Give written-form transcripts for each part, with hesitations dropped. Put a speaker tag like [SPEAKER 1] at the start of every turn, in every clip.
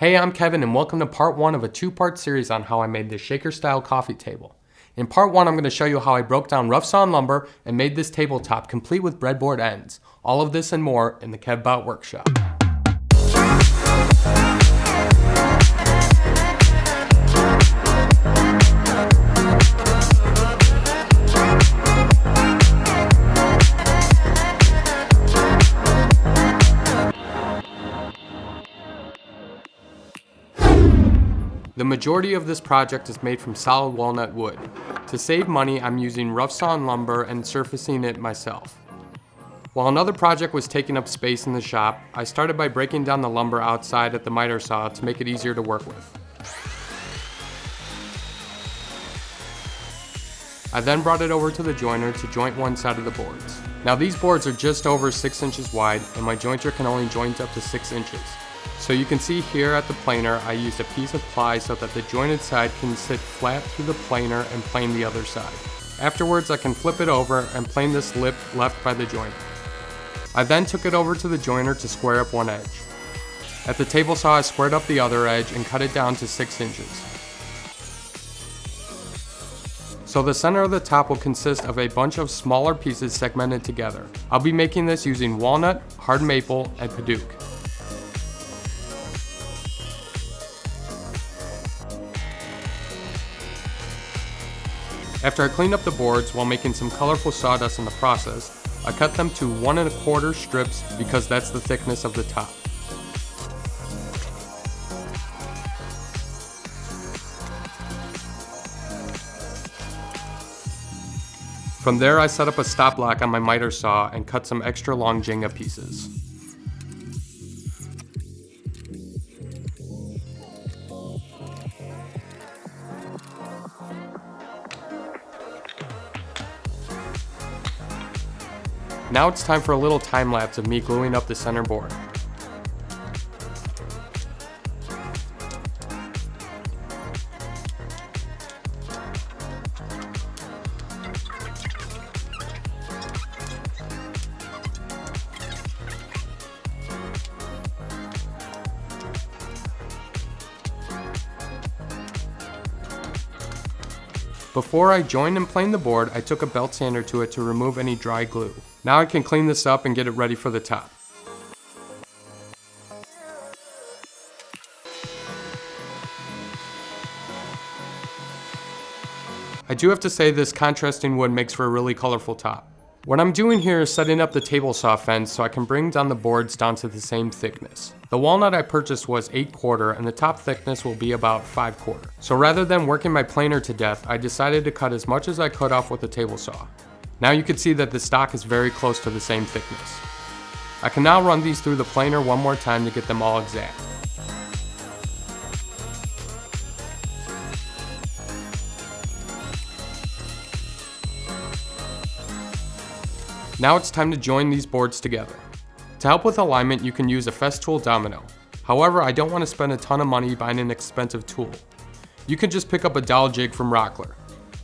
[SPEAKER 1] Hey, I'm Kevin and welcome to part 1 of a 2-part series on how I made this shaker style coffee table. In part 1, I'm going to show you how I broke down rough sawn lumber and made this tabletop complete with breadboard ends. All of this and more in the Kevbotworkshop. The majority of this project is made from solid walnut wood. To save money, I'm using rough sawn lumber and surfacing it myself. While another project was taking up space in the shop, I started by breaking down the lumber outside at the miter saw to make it easier to work with. I then brought it over to the joiner to joint one side of the boards. Now these boards are just over 6 inches wide and my jointer can only joint up to 6 inches. So you can see here at the planer, I used a piece of ply so that the jointed side can sit flat through the planer and plane the other side. Afterwards, I can flip it over and plane this lip left by the joiner. I then took it over to the joiner to square up one edge. At the table saw, I squared up the other edge and cut it down to 6 inches. So the center of the top will consist of a bunch of smaller pieces segmented together. I'll be making this using walnut, hard maple, and Padauk. After I cleaned up the boards while making some colorful sawdust in the process, I cut them to 1 1/4 strips because that's the thickness of the top. From there, I set up a stop block on my miter saw and cut some extra long Jenga pieces. Now it's time for a little time lapse of me gluing up the center board. Before I joined and planed the board, I took a belt sander to it to remove any dry glue. Now I can clean this up and get it ready for the top. I do have to say this contrasting wood makes for a really colorful top. What I'm doing here is setting up the table saw fence so I can bring down the boards down to the same thickness. The walnut I purchased was 8/4 and the top thickness will be about 5/4. So rather than working my planer to death, I decided to cut as much as I could off with the table saw. Now you can see that the stock is very close to the same thickness. I can now run these through the planer one more time to get them all exact. Now it's time to join these boards together. To help with alignment, you can use a Festool domino. However, I don't want to spend a ton of money buying an expensive tool. You can just pick up a dowel jig from Rockler.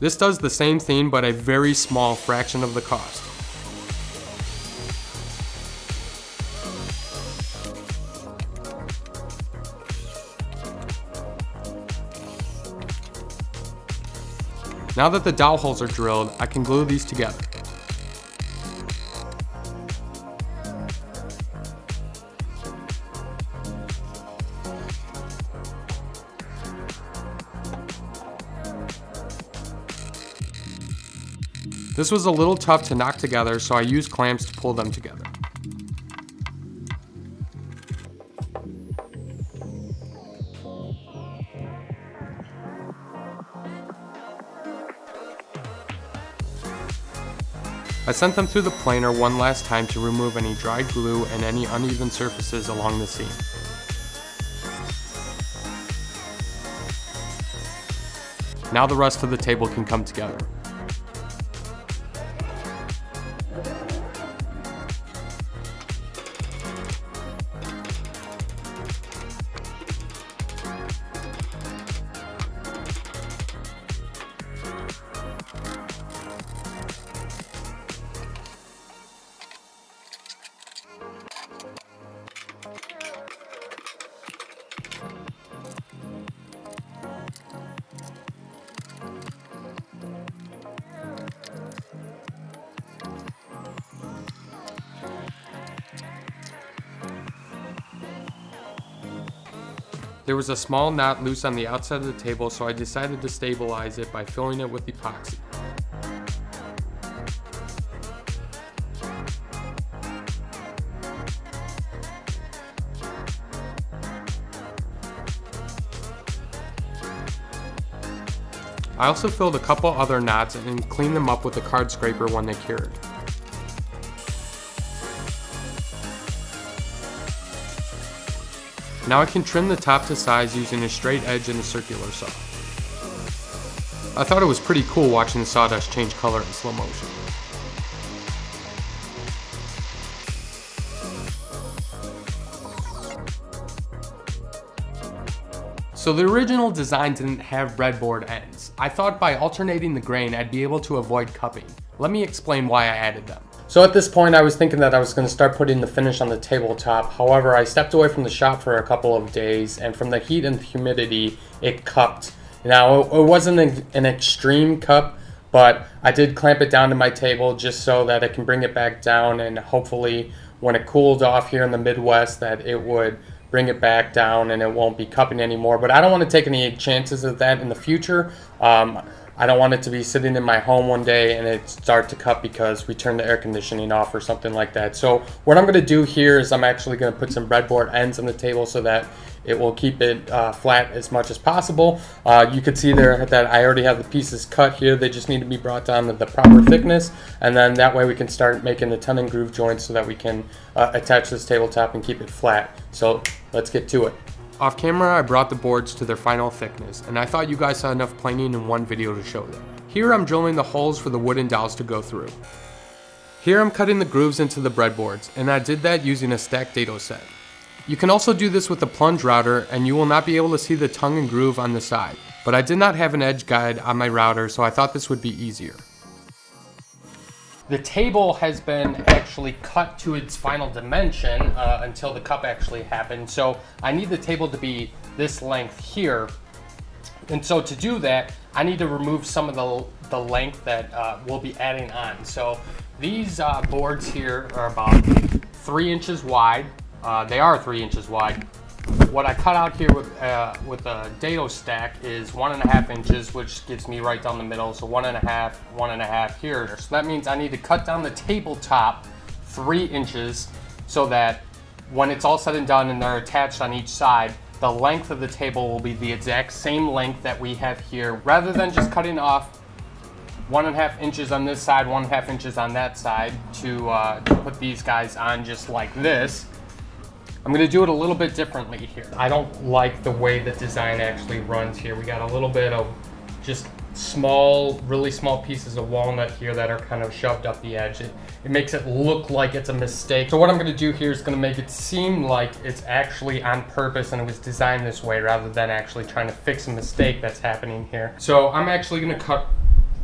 [SPEAKER 1] This does the same thing, but a very small fraction of the cost. Now that the dowel holes are drilled, I can glue these together. This was a little tough to knock together, so I used clamps to pull them together. I sent them through the planer one last time to remove any dry glue and any uneven surfaces along the seam. Now the rest of the table can come together. There was a small knot loose on the outside of the table, so I decided to stabilize it by filling it with epoxy. I also filled a couple other knots and cleaned them up with a card scraper when they cured. Now I can trim the top to size using a straight edge and a circular saw. I thought it was pretty cool watching the sawdust change color in slow motion. So the original design didn't have breadboard ends. I thought by alternating the grain I'd be able to avoid cupping. Let me explain why I added them. So at this point I was thinking that I was going to start putting the finish on the tabletop. However, I stepped away from the shop for a couple of days, and from the heat and the humidity it cupped. Now it wasn't an extreme cup, but I did clamp it down to my table just so that I can bring it back down, and hopefully when it cooled off here in the Midwest that it would bring it back down and it won't be cupping anymore. But I don't want to take any chances of that in the future. I don't want it to be sitting in my home one day and it start to cup because we turned the air conditioning off or something like that. So what I'm going to do here is I'm actually going to put some breadboard ends on the table so that it will keep it flat as much as possible. You can see there that I already have the pieces cut here. They just need to be brought down to the proper thickness, and then that way we can start making the tenon groove joints so that we can attach this tabletop and keep it flat. So let's get to it. Off camera, I brought the boards to their final thickness, and I thought you guys saw enough planing in one video to show them. Here I'm drilling the holes for the wooden dowels to go through. Here I'm cutting the grooves into the breadboards, and I did that using a stacked dado set. You can also do this with a plunge router, and you will not be able to see the tongue and groove on the side, but I did not have an edge guide on my router, so I thought this would be easier. The table has been actually cut to its final dimension until the cup actually happened. So I need the table to be this length here. And so to do that, I need to remove some of the length that we'll be adding on. So these boards here are about 3 inches wide. They are 3 inches wide. What I cut out here with a dado stack is 1.5 inches, which gives me right down the middle. So 1.5, 1.5 here. So that means I need to cut down the tabletop 3 inches so that when it's all said and done and they're attached on each side, the length of the table will be the exact same length that we have here, rather than just cutting off 1.5 inches on this side, 1.5 inches on that side to put these guys on just like this. I'm going to do it a little bit differently here. I don't like the way the design actually runs here. We got a little bit of just really small pieces of walnut here that are kind of shoved up the edge. It makes it look like it's a mistake. So what I'm going to do here is going to make it seem like it's actually on purpose and it was designed this way, rather than actually trying to fix a mistake that's happening here. So I'm actually going to cut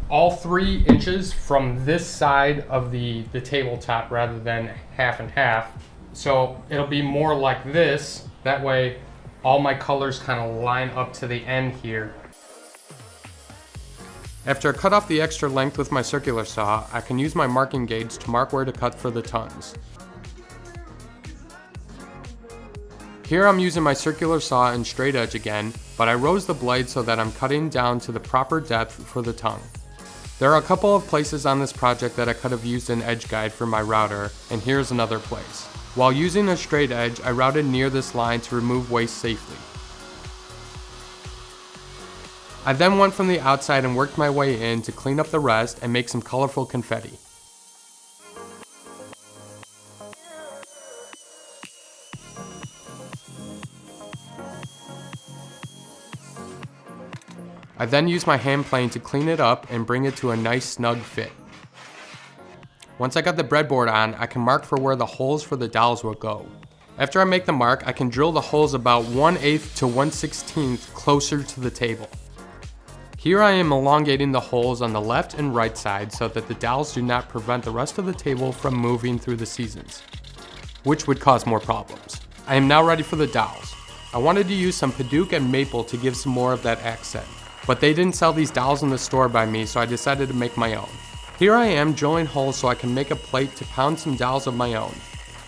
[SPEAKER 1] all 3 inches from this side of the tabletop rather than half and half. So it'll be more like this. That way all my colors kind of line up to the end here. After I cut off the extra length with my circular saw, I can use my marking gauge to mark where to cut for the tongues. Here I'm using my circular saw and straight edge again, but I rose the blade so that I'm cutting down to the proper depth for the tongue. There are a couple of places on this project that I could have used an edge guide for my router, and here's another place. While using a straight edge, I routed near this line to remove waste safely. I then went from the outside and worked my way in to clean up the rest and make some colorful confetti. I then used my hand plane to clean it up and bring it to a nice snug fit. Once I got the breadboard on, I can mark for where the holes for the dowels will go. After I make the mark, I can drill the holes about 1/8 to 1/16 closer to the table. Here I am elongating the holes on the left and right side so that the dowels do not prevent the rest of the table from moving through the seasons, which would cause more problems. I am now ready for the dowels. I wanted to use some Padauk and maple to give some more of that accent, but they didn't sell these dowels in the store by me, so I decided to make my own. Here I am drilling holes so I can make a plate to pound some dowels of my own.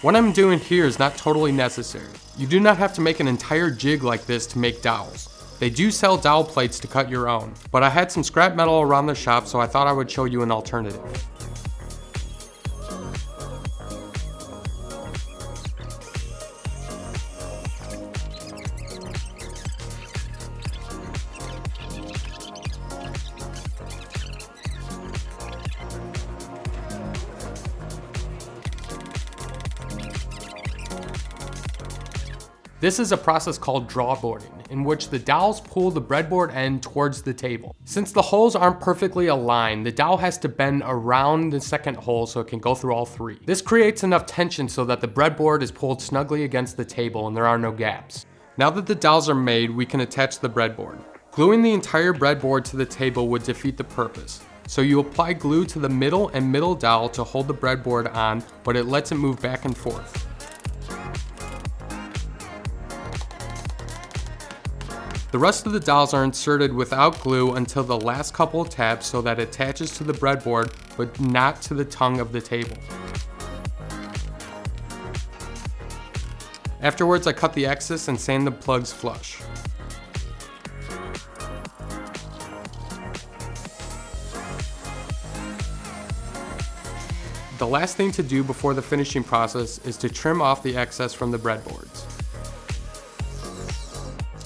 [SPEAKER 1] What I'm doing here is not totally necessary. You do not have to make an entire jig like this to make dowels. They do sell dowel plates to cut your own, but I had some scrap metal around the shop, so I thought I would show you an alternative. This is a process called drawboarding, in which the dowels pull the breadboard end towards the table. Since the holes aren't perfectly aligned, the dowel has to bend around the second hole so it can go through all three. This creates enough tension so that the breadboard is pulled snugly against the table and there are no gaps. Now that the dowels are made, we can attach the breadboard. Gluing the entire breadboard to the table would defeat the purpose. So you apply glue to the middle and middle dowel to hold the breadboard on, but it lets it move back and forth. The rest of the dowels are inserted without glue until the last couple of tabs so that it attaches to the breadboard but not to the tongue of the table. Afterwards, I cut the excess and sand the plugs flush. The last thing to do before the finishing process is to trim off the excess from the breadboards.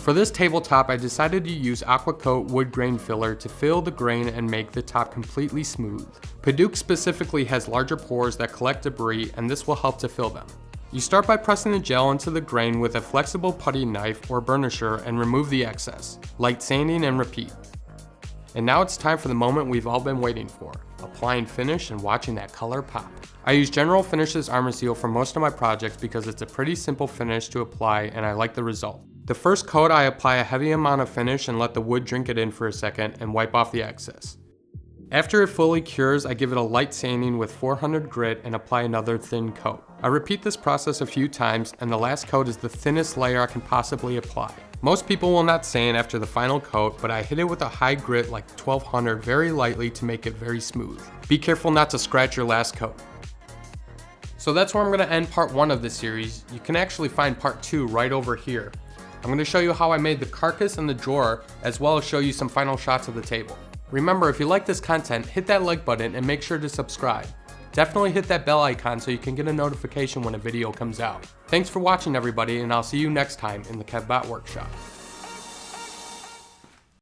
[SPEAKER 1] For this tabletop, I decided to use Aqua Coat wood grain filler to fill the grain and make the top completely smooth. Padauk specifically has larger pores that collect debris, and this will help to fill them. You start by pressing the gel into the grain with a flexible putty knife or burnisher and remove the excess. Light sanding and repeat. And now it's time for the moment we've all been waiting for, applying finish and watching that color pop. I use General Finishes Armor Seal for most of my projects because it's a pretty simple finish to apply and I like the result. The first coat, I apply a heavy amount of finish and let the wood drink it in for a second and wipe off the excess. After it fully cures, I give it a light sanding with 400 grit and apply another thin coat. I repeat this process a few times and the last coat is the thinnest layer I can possibly apply. Most people will not sand after the final coat, but I hit it with a high grit like 1200 very lightly to make it very smooth. Be careful not to scratch your last coat. So that's where I'm going to end part 1 of this series. You can actually find part 2 right over here. I'm going to show you how I made the carcass and the drawer, as well as show you some final shots of the table. Remember, if you like this content, hit that like button and make sure to subscribe. Definitely hit that bell icon so you can get a notification when a video comes out. Thanks for watching everybody, and I'll see you next time in the Kevbot Workshop.